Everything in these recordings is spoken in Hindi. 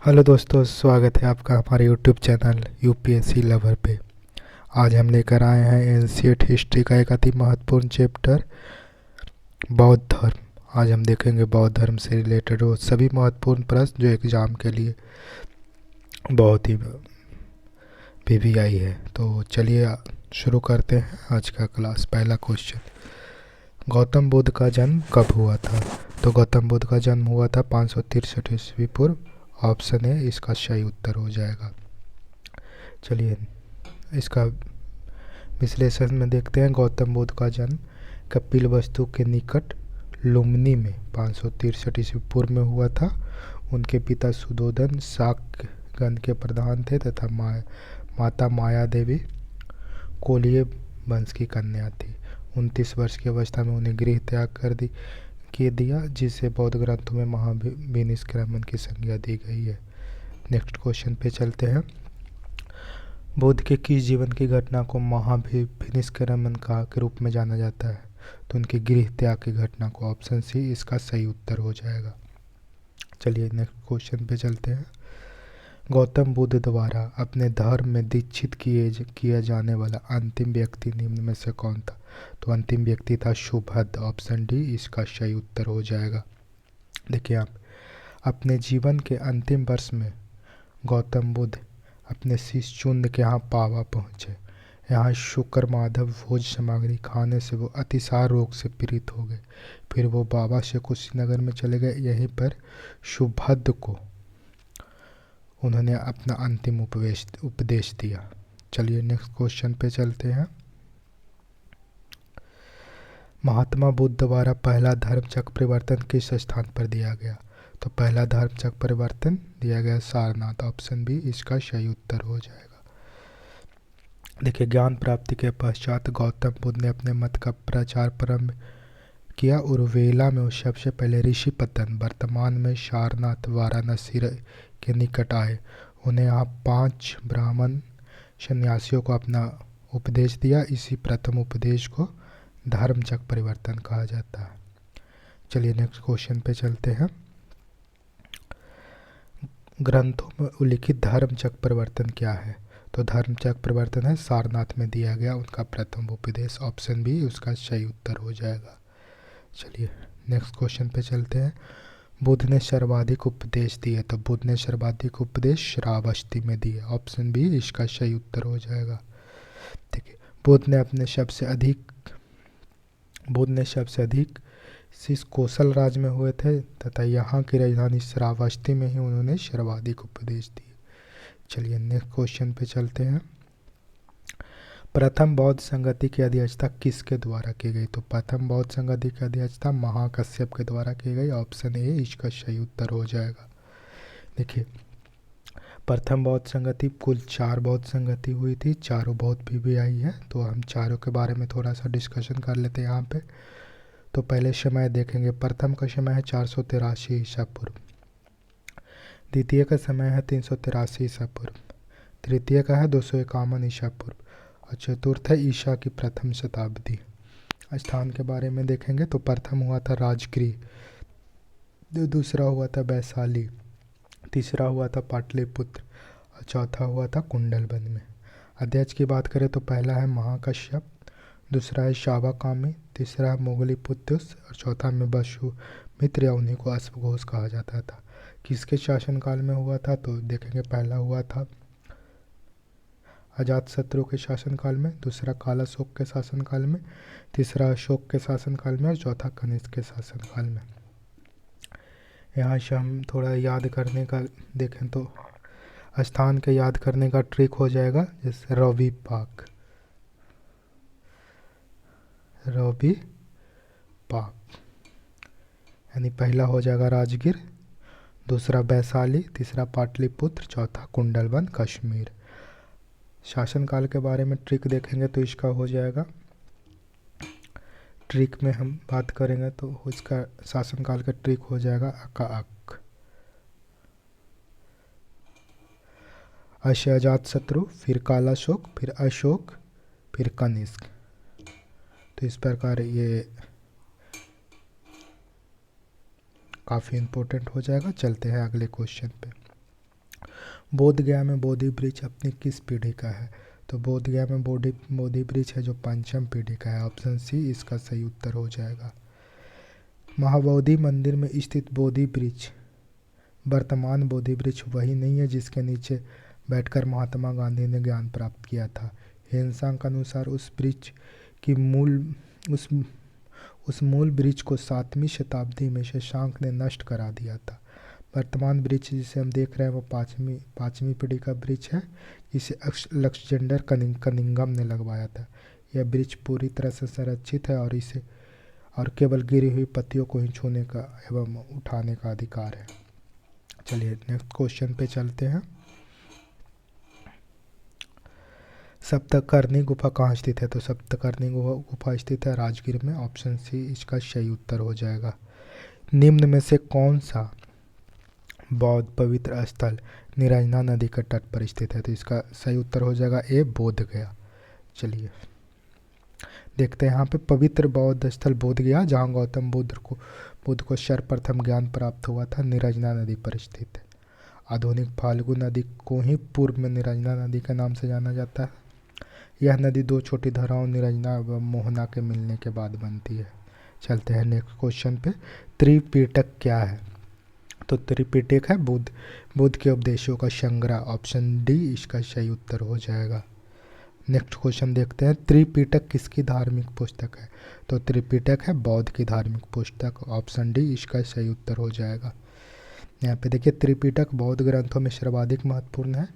हेलो दोस्तों, स्वागत है आपका हमारे यूट्यूब चैनल यूपीएससी लवर पे। आज हम लेकर आए हैं एंशिएंट हिस्ट्री का एक अति महत्वपूर्ण चैप्टर बौद्ध धर्म। आज हम देखेंगे बौद्ध धर्म से रिलेटेड वो सभी महत्वपूर्ण प्रश्न जो एग्ज़ाम के लिए बहुत ही पीवीआई है। तो चलिए शुरू करते हैं आज का क्लास। पहला क्वेश्चन, गौतम बुद्ध का जन्म कब हुआ था? तो गौतम बुद्ध का जन्म हुआ था 563 ईस्वी पूर्व। ऑप्शन ए इसका सही उत्तर हो जाएगा। चलिए इसका विश्लेषण में देखते हैं। गौतम बुद्ध का जन्म कपिलवस्तु के निकट लुम्बिनी में 563 ईस्वी पूर्व में हुआ था। उनके पिता सुधोधन शाक्य गण के प्रधान थे तथा माता माया देवी कोलीय वंश की कन्या थी। 29 वर्ष की अवस्था में उन्हें गृह त्याग कर दिया, जिसे बौद्ध ग्रंथों में महाविनिष्क्रमण की संज्ञा दी गई है। नेक्स्ट क्वेश्चन पे चलते हैं। बुद्ध के किस जीवन की घटना को महाविनिष्क्रमण के रूप में जाना जाता है? तो उनके गृह त्याग की घटना को। ऑप्शन सी इसका सही उत्तर हो जाएगा। चलिए नेक्स्ट क्वेश्चन पे चलते हैं। गौतम बुद्ध द्वारा अपने धर्म में दीक्षित किया जाने वाला अंतिम व्यक्ति निम्न में से कौन था? तो अंतिम व्यक्ति था सुभद्र। ऑप्शन डी इसका सही उत्तर हो जाएगा। देखिए आप, अपने जीवन के अंतिम वर्ष में गौतम बुद्ध अपने शिष्य चुंद के यहाँ पावा पहुँचे। यहाँ शुक्र माधव भोज सामग्री खाने से वो अतिसार रोग से पीड़ित हो गए। फिर वो बाबा से कुशीनगर में चले गए। यहीं पर सुभद्र को उन्होंने अपना अंतिम उपदेश दिया। चलिए नेक्स्ट क्वेश्चन पे चलते हैं। महात्मा बुद्ध द्वारा पहला धर्मचक्र परिवर्तन किस स्थान पर दिया गया? तो पहला धर्मचक्र परिवर्तन दिया गया सारनाथ। ऑप्शन बी इसका सही उत्तर हो जाएगा। देखिए, ज्ञान प्राप्ति के पश्चात गौतम बुद्ध ने अपने मत का प्रचार प्रारंभ किया। उर्वेला में वो सबसे पहले ऋषिपतन, वर्तमान में सारनाथ, वाराणसी के निकट आए। उन्हें यहाँ 5 ब्राह्मण सन्यासियों को अपना उपदेश दिया। इसी प्रथम उपदेश को धर्मचक्र परिवर्तन कहा जाता है। चलिए नेक्स्ट क्वेश्चन पे चलते हैं। ग्रंथों में उल्लिखित धर्मचक्र परिवर्तन क्या है? तो धर्मचक्र परिवर्तन है सारनाथ में दिया गया उनका प्रथम उपदेश। ऑप्शन बी उसका सही उत्तर हो जाएगा। चलिए नेक्स्ट क्वेश्चन पे चलते हैं। बुद्ध ने सर्वाधिक उपदेश दिए। तो बुद्ध ने सर्वाधिक उपदेश श्रावस्ती में दिए। ऑप्शन बी इसका सही उत्तर हो जाएगा। देखिए, बुद्ध ने सबसे अधिक शिष्य कौशल राज में हुए थे तथा यहाँ की राजधानी श्रावस्ती में ही उन्होंने सर्वाधिक उपदेश दिए। चलिए नेक्स्ट क्वेश्चन पे चलते हैं। प्रथम बौद्ध संगति की अध्यक्षता किसके द्वारा की गई? तो प्रथम बौद्ध संगति की अध्यक्षता महाकश्यप के द्वारा की गई। ऑप्शन ए इसका सही उत्तर हो जाएगा। देखिए, प्रथम बौद्ध संगति कुल 4 बौद्ध संगति हुई थी। चारों बौद्ध पीवीआई है, तो हम चारों के बारे में थोड़ा सा डिस्कशन कर लेते हैं यहाँ पे। तो पहले समय देखेंगे। प्रथम का समय है 483 ईसा पूर्व। द्वितीय का समय है 383 ईसा पूर्व। तृतीय का है 251 ईसा पूर्व। और चतुर्थ है ईसा की प्रथम शताब्दी। स्थान के बारे में देखेंगे तो प्रथम हुआ था राजगृह, दूसरा हुआ था वैशाली, तीसरा हुआ था पाटलिपुत्र और चौथा हुआ था कुंडलबन में। अध्यक्ष की बात करें तो पहला है महाकश्यप, दूसरा है शावकामी, तीसरा है मोगलीपुत्रस और चौथा में वसुमित्र या उन्हीं को अश्वघोष कहा जाता था। किसके शासनकाल में हुआ था? तो देखेंगे पहला हुआ था अजातशत्रु के शासनकाल में, दूसरा कालाशोक के शासनकाल में, तीसरा अशोक के शासनकाल में और चौथा कनिष्क के शासनकाल में। यहाँ से हम थोड़ा याद करने का देखें तो स्थान के याद करने का ट्रिक हो जाएगा, जैसे रवि पाक, यानी पहला हो जाएगा राजगीर, दूसरा वैशाली, तीसरा पाटलिपुत्र, चौथा कुंडलबन कश्मीर। शासनकाल के बारे में ट्रिक देखेंगे तो इसका हो जाएगा, ट्रिक में हम बात करेंगे तो इसका शासनकाल का ट्रिक हो जाएगा अकाअक। अजातशत्रु, फिर कालाशोक, फिर अशोक, फिर कनिष्क। तो इस प्रकार ये काफ़ी इम्पोर्टेंट हो जाएगा। चलते हैं अगले क्वेश्चन पे। बोध गया में बोधि वृक्ष अपनी किस पीढ़ी का है? तो बोध गया में बोधि वृक्ष है जो पंचम पीढ़ी का है। ऑप्शन सी इसका सही उत्तर हो जाएगा। महाबोधि मंदिर में स्थित बोधि वृक्ष वर्तमान बोधि वृक्ष वही नहीं है जिसके नीचे बैठकर महात्मा गांधी ने ज्ञान प्राप्त किया था। हेनसांग के अनुसार उस वृक्ष की उस मूल वृक्ष को 7वीं शताब्दी में शशांक ने नष्ट करा दिया था। वर्तमान वृक्ष जिसे हम देख रहे हैं वो पाँचवीं पीढ़ी का वृक्ष है, जिसे अलेक्जेंडर कनिंघम ने लगवाया था। यह वृक्ष पूरी तरह से संरक्षित है और केवल गिरी हुई पत्तियों को ही छूने का एवं उठाने का अधिकार है। चलिए नेक्स्ट क्वेश्चन पे चलते हैं। सप्तकर्णी गुफा कहाँ स्थित है? तो सप्तकर्णी गुफा स्थित है राजगीर में। ऑप्शन सी इसका सही उत्तर हो जाएगा। निम्न में से कौन सा बौद्ध पवित्र स्थल निरंजना नदी के तट पर स्थित है? तो इसका सही उत्तर हो जाएगा ए बोध गया। चलिए देखते हैं यहाँ पे पवित्र बौद्ध स्थल बोध गया, जहाँ गौतम बुद्ध को सर्वप्रथम ज्ञान प्राप्त हुआ था, निरंजना नदी पर स्थित है। आधुनिक फाल्गु नदी को ही पूर्व में निरंजना नदी के नाम से जाना जाता है। यह नदी दो छोटी धाराओं निरंजना व मोहना के मिलने के बाद बनती है। चलते हैं नेक्स्ट क्वेश्चन पे। त्रिपिटक क्या है? तो त्रिपिटक है बुद्ध के उपदेशों का संग्रह। ऑप्शन डी इसका सही उत्तर हो जाएगा। नेक्स्ट क्वेश्चन देखते हैं। त्रिपिटक किसकी धार्मिक पुस्तक है? तो त्रिपिटक है बौद्ध की धार्मिक पुस्तक। ऑप्शन डी इसका सही उत्तर हो जाएगा। यहाँ पे देखिए त्रिपिटक बौद्ध ग्रंथों में सर्वाधिक महत्वपूर्ण है।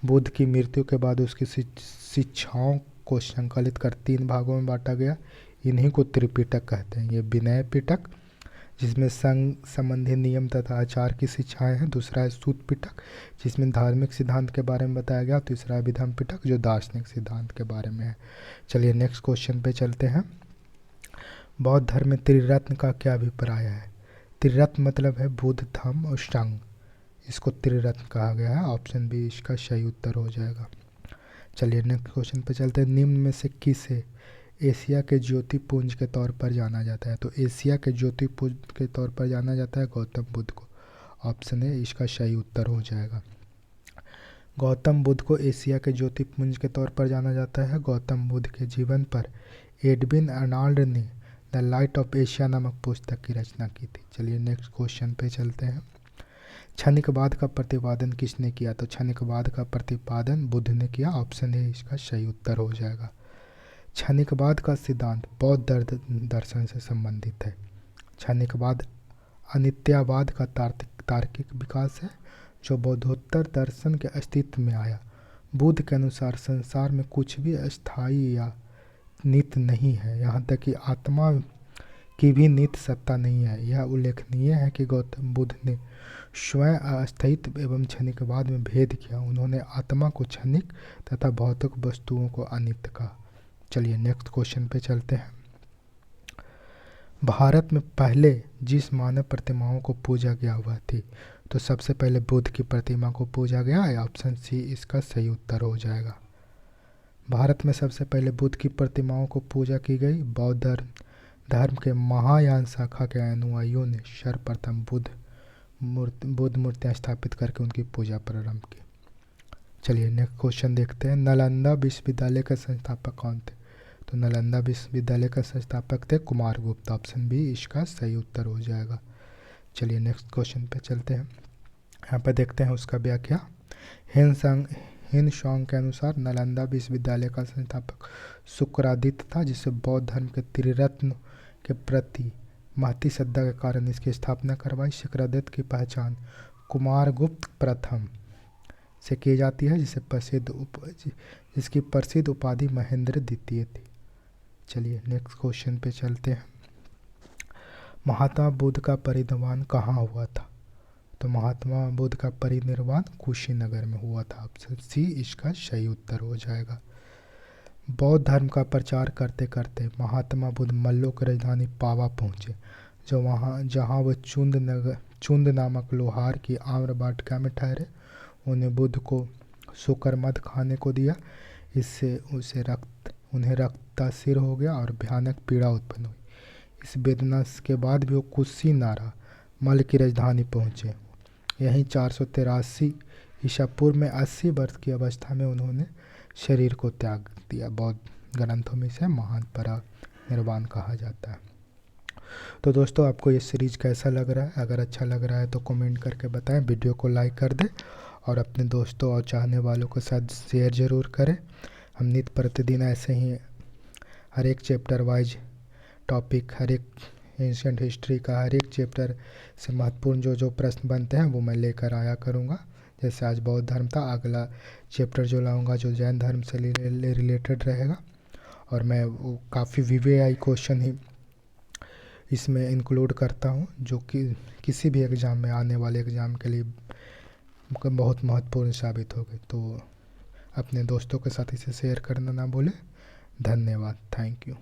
बुद्ध की मृत्यु के बाद उसकी शिक्षाओं को संकलित कर 3 भागों में बांटा गया। इन्हीं को त्रिपिटक कहते हैं। ये विनय पिटक जिसमें संघ संबंधी नियम तथा आचार की शिक्षाएं हैं। दूसरा है सूत पिटक जिसमें धार्मिक सिद्धांत के बारे में बताया गया। तीसरा है विधम पिटक जो दार्शनिक सिद्धांत के बारे में है। चलिए नेक्स्ट क्वेश्चन पे चलते हैं। बौद्ध धर्म में त्रिरत्न का क्या अभिप्राय है? त्रिरत्न मतलब है बुद्ध, धम्म और संघ। इसको त्रिरत्न कहा गया है। ऑप्शन बी इसका सही उत्तर हो जाएगा। चलिए नेक्स्ट क्वेश्चन पे चलते हैं। निम्न में से किसे एशिया के ज्योतिपुंज के तौर पर जाना जाता है? तो एशिया के ज्योतिपुंज के तौर पर जाना जाता है गौतम बुद्ध को। ऑप्शन ए इसका सही उत्तर हो जाएगा। गौतम बुद्ध को एशिया के ज्योतिपुंज के तौर पर जाना जाता है। गौतम बुद्ध के जीवन पर एडविन अर्नाल्ड ने द लाइट ऑफ एशिया नामक पुस्तक की रचना की थी। चलिए नेक्स्ट क्वेश्चन पे चलते हैं। क्षणिकवाद का प्रतिपादन किसने किया? तो क्षणिकवाद का प्रतिपादन बुद्ध ने किया। ऑप्शन ए इसका सही उत्तर हो जाएगा। क्षणिकवाद का सिद्धांत बौद्ध दर्शन से संबंधित है। क्षणिकवाद अनित्यवाद का तार्किक विकास है जो बौद्धोत्तर दर्शन के अस्तित्व में आया। बुद्ध के अनुसार संसार में कुछ भी अस्थायी या नित्य नहीं है, यहाँ तक कि आत्मा की भी नित्य सत्ता नहीं है। यह उल्लेखनीय है कि गौतम बुद्ध ने स्वयं अस्थायित्व एवं क्षणिकवाद में भेद किया। उन्होंने आत्मा को क्षणिक तथा भौतिक वस्तुओं को अनित्य कहा। चलिए नेक्स्ट क्वेश्चन पे चलते हैं। भारत में पहले जिस मानव प्रतिमाओं को पूजा गया हुआ थी? तो सबसे पहले बुद्ध की प्रतिमा को पूजा गया है। ऑप्शन सी इसका सही उत्तर हो जाएगा। भारत में सबसे पहले बुद्ध की प्रतिमाओं को पूजा की गई। बौद्ध धर्म के महायान शाखा के अनुयायियों ने सर्वप्रथम बुद्ध मूर्तियाँ स्थापित करके उनकी पूजा प्रारंभ की। चलिए नेक्स्ट क्वेश्चन देखते हैं। नालंदा विश्वविद्यालय के संस्थापक कौन थे? तो नालंदा विश्वविद्यालय का संस्थापक थे कुमारगुप्त। ऑप्शन बी इसका सही उत्तर हो जाएगा। चलिए नेक्स्ट क्वेश्चन पे चलते हैं। यहाँ पे देखते हैं उसका व्याख्या। हिनसोंग के अनुसार नालंदा विश्वविद्यालय का संस्थापक शुक्रादित्य था, जिसे बौद्ध धर्म के त्रिरत्न के प्रति महती श्रद्धा के कारण इसकी स्थापना करवाई। शुक्रादित्य की पहचान कुमारगुप्त प्रथम से की जाती है, जिसकी प्रसिद्ध उपाधि महेंद्र द्वितीय थी। चलिए नेक्स्ट क्वेश्चन पे चलते हैं। महात्मा बुद्ध का परिनिर्वाण कहाँ हुआ था? तो महात्मा बुद्ध का परिनिर्वाण कुशीनगर में हुआ था। ऑप्शन सी इसका सही उत्तर हो जाएगा। बौद्ध धर्म का प्रचार करते करते महात्मा बुद्ध मल्लों की राजधानी पावा पहुँचे, जहाँ वह चुंद नामक लोहार की आम्र वाटिका में ठहरे। उन्हें बुद्ध को शुकर मध खाने को दिया। इससे उन्हें रक्तस्राव हो गया और भयानक पीड़ा उत्पन्न हुई। इस वेदना के बाद भी वो कुशीनारा मल्ल की राजधानी पहुँचे। यहीं 483 ईसा पूर्व में 80 वर्ष की अवस्था में उन्होंने शरीर को त्याग दिया। बौद्ध ग्रंथों में इसे महान परिनिर्वाण कहा जाता है। तो दोस्तों, आपको ये सीरीज कैसा लग रहा है? अगर अच्छा लग रहा है तो कमेंट करके बताएं, वीडियो को लाइक कर दें और अपने दोस्तों और चाहने वालों के साथ शेयर ज़रूर करें। हम नित्य प्रतिदिन ऐसे ही हर एक चैप्टर वाइज टॉपिक, हर एक एंशिएंट हिस्ट्री का हर एक चैप्टर से महत्वपूर्ण जो प्रश्न बनते हैं वो मैं लेकर आया करूँगा। जैसे आज बौद्ध धर्म था, अगला चैप्टर जो लाऊंगा जो जैन धर्म से रिलेटेड रहेगा, और मैं वो काफ़ी वीवीआई क्वेश्चन ही इसमें इंक्लूड करता हूँ, जो कि किसी भी एग्ज़ाम में, आने वाले एग्ज़ाम के लिए बहुत महत्वपूर्ण साबित होगी। तो अपने दोस्तों के साथ इसे शेयर करना ना भूलें। धन्यवाद। Thank you.